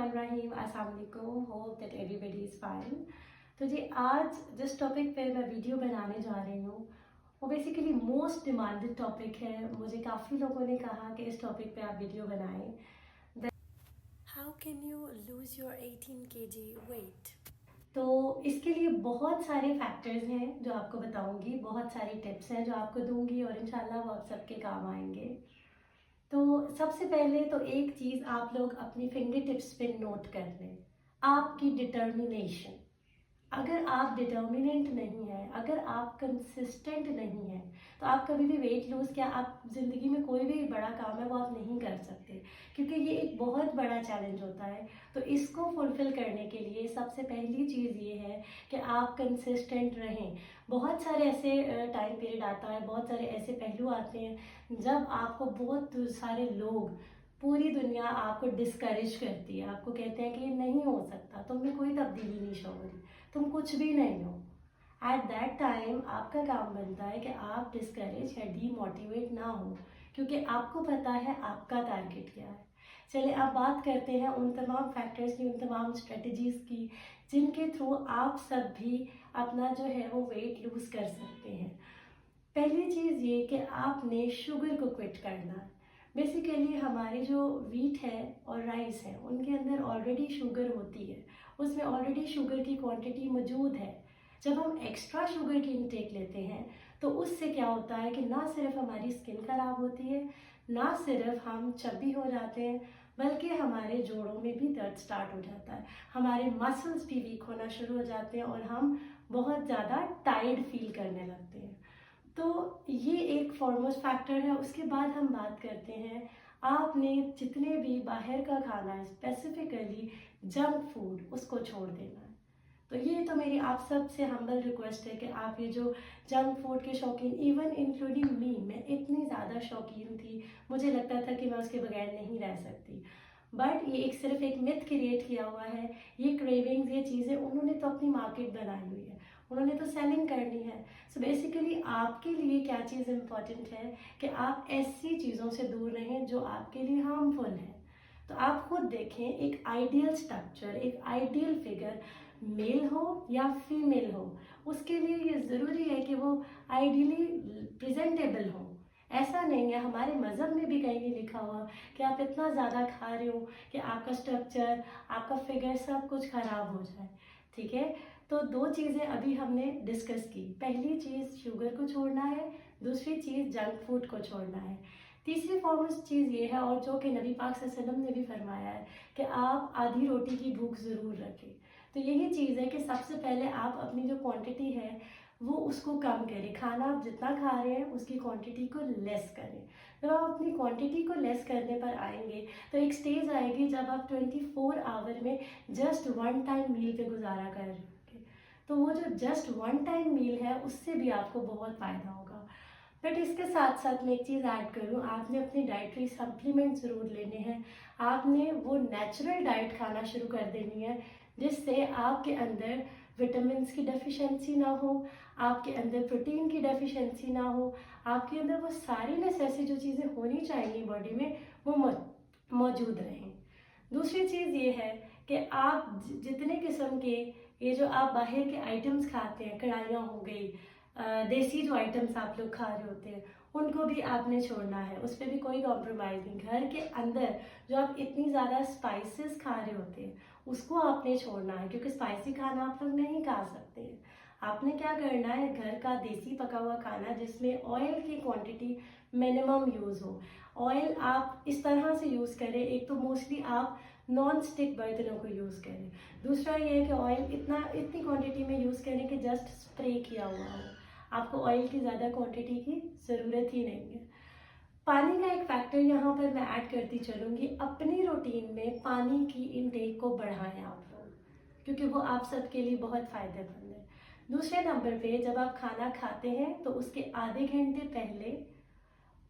बिस्मिल्लाहिर्रहमानिर्रहीम, अस्सलाम वालेकुम। Hope that everybody is fine. तो जी आज जिस टॉपिक पे मैं वीडियो बनाने जा रही हूँ वो बेसिकली मोस्ट डिमांडेड टॉपिक है। मुझे काफ़ी लोगों ने कहा कि इस टॉपिक पे आप वीडियो बनाएं। How can you lose your 18 kg weight. तो इसके लिए बहुत सारे फैक्टर्स हैं जो आपको बताऊंगी, बहुत सारी टिप्स हैं जो आपको दूंगी और इंशाल्लाह वो आप सबके काम आएंगे। तो सबसे पहले तो एक चीज़ आप लोग अपनी फिंगर टिप्स पे नोट कर लें, आपकी डिटर्मिनेशन। अगर आप डिटर्मिनेंट नहीं है, अगर आप कंसिस्टेंट नहीं है, तो आप कभी भी वेट लूज, क्या आप जिंदगी में कोई भी बड़ा काम है वो आप नहीं कर सकते, क्योंकि ये एक बहुत बड़ा चैलेंज होता है। तो इसको फुलफिल करने के लिए सबसे पहली चीज़ ये है कि आप कंसिस्टेंट रहें। बहुत सारे ऐसे टाइम पीरियड आता है, बहुत सारे ऐसे पहलू आते हैं जब आपको बहुत सारे लोग, पूरी दुनिया आपको डिस्करेज करती है, आपको कहते हैं कि ये नहीं हो सकता, तुम में कोई तब्दीली नहीं शो हो रही, तुम कुछ भी नहीं हो। एट दैट टाइम आपका काम बनता है कि आप डिस्करेज या डीमोटिवेट ना हो, क्योंकि आपको पता है आपका टारगेट क्या है। चलिए अब बात करते हैं उन तमाम फैक्टर्स की, उन तमाम स्ट्रेटजीज की जिनके थ्रू आप सब भी अपना जो है वो वेट लूज कर सकते हैं। पहली चीज़ ये कि आपने शुगर को क्विट करना है। बेसिकली हमारी जो वीट है और राइस है उनके अंदर ऑलरेडी शुगर होती है, उसमें ऑलरेडी शुगर की क्वांटिटी मौजूद है। जब हम एक्स्ट्रा शुगर की इनटेक लेते हैं तो उससे क्या होता है कि ना सिर्फ हमारी स्किन खराब होती है, ना सिर्फ हम चब्बी हो जाते हैं, बल्कि हमारे जोड़ों में भी दर्द स्टार्ट हो जाता है, हमारे मसल्स भी वीक होना शुरू हो जाते हैं और हम बहुत ज़्यादा टायर्ड फील करने लगते हैं। तो ये एक फॉरमोस्ट फैक्टर है। उसके बाद हम बात करते हैं, आपने जितने भी बाहर का खाना है, स्पेसिफिकली जंक फूड, उसको छोड़ देना है। तो ये तो मेरी आप सब से हम्बल रिक्वेस्ट है कि आप ये जो जंक फूड के शौकीन, इवन इंक्लूडिंग मी, मैं इतनी ज़्यादा शौकीन थी, मुझे लगता था कि मैं उसके बगैर नहीं रह सकती, बट ये एक सिर्फ एक मिथ क्रिएट किया हुआ है। ये क्रेविंग्स, ये चीज़ें उन्होंने तो अपनी मार्केट बनाई हुई है, उन्होंने तो सेलिंग करनी है। सो बेसिकली आपके लिए क्या चीज़ इम्पॉर्टेंट है कि आप ऐसी चीज़ों से दूर रहें जो आपके लिए हार्मफुल है। तो आप खुद देखें, एक आइडियल स्ट्रक्चर, एक आइडियल फिगर, मेल हो या फीमेल हो, उसके लिए ये ज़रूरी है कि वो आइडियली प्रेजेंटेबल हो। ऐसा नहीं है, हमारे मज़हब में भी कहीं नहीं लिखा हुआ कि आप इतना ज़्यादा खा रहे हो कि आपका स्ट्रक्चर, आपका फिगर सब कुछ ख़राब हो जाए। ठीक है, तो दो चीज़ें अभी हमने डिस्कस की। पहली चीज़ शुगर को छोड़ना है, दूसरी चीज़ जंक फूड को छोड़ना है। तीसरी फॉर्मोस्ट चीज़ ये है, और जो कि नबी पाक सल्लल्लाहु अलैहि वसल्लम ने भी फरमाया है, कि आप आधी रोटी की भूख ज़रूर रखें। तो यही चीज़ है कि सबसे पहले आप अपनी जो क्वांटिटी है वो उसको कम करें, खाना आप जितना खा रहे हैं उसकी क्वांटिटी को लेस करें। जब आप अपनी क्वांटिटी को लेस करने पर आएंगे तो एक स्टेज आएगी जब आप 24 आवर में जस्ट वन टाइम मील पे गुजारा कर रहे होंगे। तो वो जो जस्ट वन टाइम मील है उससे भी आपको बहुत फ़ायदा होगा। बट इसके साथ साथ मैं एक चीज़ ऐड करूँ, आपने अपनी डाइटरी सप्लीमेंट ज़रूर लेने हैं। आपने वो नेचुरल डाइट खाना शुरू कर देनी है जिससे आपके अंदर विटामिन्स की डेफिशिएंसी ना हो, आपके अंदर प्रोटीन की डेफिशिएंसी ना हो, आपके अंदर वो सारी नेसेसरी जो चीज़ें होनी चाहिए बॉडी में वो मौजूद रहें। दूसरी चीज़ ये है कि आप जितने किस्म के ये जो आप बाहर के आइटम्स खाते हैं, कढ़ाइयाँ हो गई, देसी जो आइटम्स आप लोग खा रहे होते हैं, उनको भी आपने छोड़ना है, उस पर भी कोई कॉम्प्रोमाइज़ नहीं। घर के अंदर जो आप इतनी ज़्यादा स्पाइसेस खा रहे होते हैं उसको आपने छोड़ना है, क्योंकि स्पाइसी खाना आप लोग नहीं खा सकते हैं। आपने क्या करना है, घर का देसी पका हुआ खाना जिसमें ऑयल की क्वांटिटी मिनिमम यूज़ हो। ऑयल आप इस तरह से यूज़ करें, एक तो मोस्टली आप नॉन स्टिक बर्तनों को यूज़ करें। दूसरा ये है कि ऑयल इतनी क्वांटिटी में यूज़ करें कि जस्ट स्प्रे किया हुआ हो, आपको ऑयल की ज़्यादा क्वांटिटी की ज़रूरत ही नहीं है। पानी का एक फैक्टर यहाँ पर मैं ऐड करती चलूँगी, अपनी रूटीन में पानी की इनटेक को बढ़ाएं आप लोग, क्योंकि वो आप सबके लिए बहुत फ़ायदेमंद है। दूसरे नंबर पे जब आप खाना खाते हैं तो उसके आधे घंटे पहले,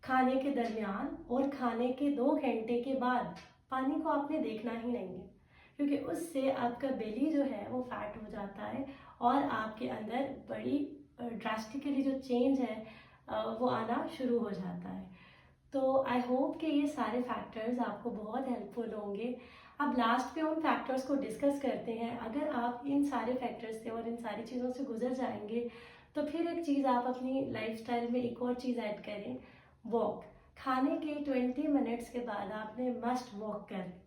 खाने के दरमियान और खाने के 2 घंटे के बाद पानी को आपने देखना ही नहीं है, क्योंकि उससे आपका बेली जो है वो फैट हो जाता है और आपके अंदर बड़ी ड्रास्टिकली जो चेंज है वो आना शुरू हो जाता है। तो आई होप कि ये सारे फैक्टर्स आपको बहुत हेल्पफुल होंगे। अब लास्ट पे उन फैक्टर्स को डिस्कस करते हैं। अगर आप इन सारे फैक्टर्स से और इन सारी चीज़ों से गुजर जाएंगे तो फिर एक चीज़ आप अपनी लाइफस्टाइल में एक और चीज़ ऐड करें, वॉक। खाने के 20 मिनट्स के बाद आपने मस्ट वॉक करनी है,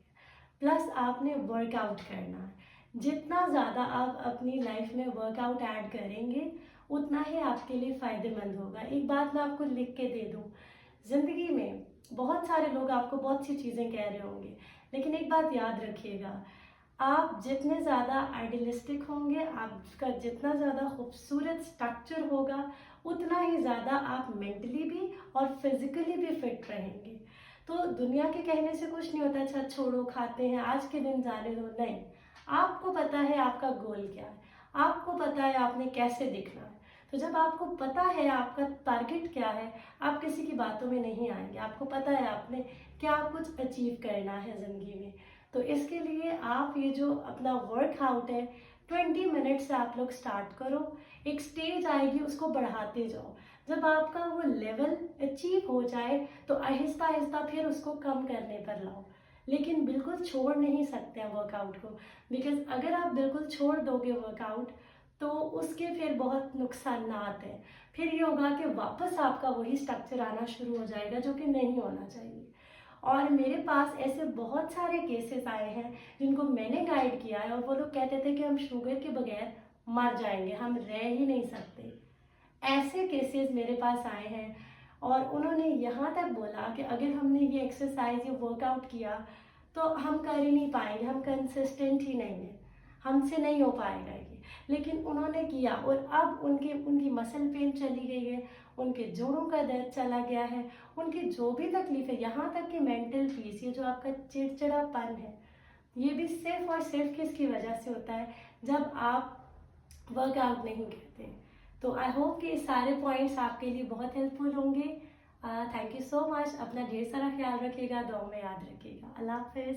प्लस आपने वर्कआउट करना है। जितना ज़्यादा आप अपनी लाइफ में वर्कआउट ऐड करेंगे उतना ही आपके लिए फ़ायदेमंद होगा। एक बात मैं आपको लिख के दे दूँ, ज़िंदगी में बहुत सारे लोग आपको बहुत सी चीज़ें कह रहे होंगे, लेकिन एक बात याद रखिएगा, आप जितने ज़्यादा आइडियलिस्टिक होंगे, आपका जितना ज़्यादा खूबसूरत स्ट्रक्चर होगा, उतना ही ज़्यादा आप मेंटली भी और फिजिकली भी फिट रहेंगे। तो दुनिया के कहने से कुछ नहीं होता, अच्छा छोड़ो खाते हैं आज के दिन जाने दो, नहीं। आपको पता है आपका गोल क्या है, आपको पता है आपने कैसे दिखना है। तो जब आपको पता है आपका टारगेट क्या है, आप किसी की बातों में नहीं आएंगे। आपको पता है आपने क्या कुछ अचीव करना है ज़िंदगी में। तो इसके लिए आप ये जो अपना वर्कआउट है 20 मिनट से आप लोग स्टार्ट करो। एक स्टेज आएगी, उसको बढ़ाते जाओ। जब आपका वो लेवल अचीव हो जाए तो आहिस्ता आहिस्ता फिर उसको कम करने पर लाओ, लेकिन बिल्कुल छोड़ नहीं सकते हैं वर्कआउट को। बिकॉज अगर आप बिल्कुल छोड़ दोगे वर्कआउट तो उसके फिर बहुत नुकसानात हैं। फिर ये होगा कि वापस आपका वही स्ट्रक्चर आना शुरू हो जाएगा, जो कि नहीं होना चाहिए। और मेरे पास ऐसे बहुत सारे केसेस आए हैं जिनको मैंने गाइड किया है, और वो लोग कहते थे कि हम शुगर के बगैर मर जाएंगे, हम रह ही नहीं सकते। ऐसे केसेस मेरे पास आए हैं, और उन्होंने यहाँ तक बोला कि अगर हमने ये एक्सरसाइज ये वर्कआउट किया तो हम कर ही नहीं पाएंगे, हम कंसिस्टेंट ही नहीं है, हमसे नहीं हो पाएगा ये। लेकिन उन्होंने किया और अब उनकी मसल पेन चली गई है, उनके जोड़ों का दर्द चला गया है, उनकी जो भी तकलीफ है, यहाँ तक कि मेंटल पीस, ये जो आपका चिड़चिड़ापन है, ये भी सिर्फ और सिर्फ किसकी वजह से होता है, जब आप वर्कआउट नहीं करते। तो आई होप कि ये सारे पॉइंट्स आपके लिए बहुत हेल्पफुल होंगे। Thank you so much. अपना ढेर सारा ख्याल रखिएगा, दुआ में याद रखिएगा। अल्लाह हाफिज़।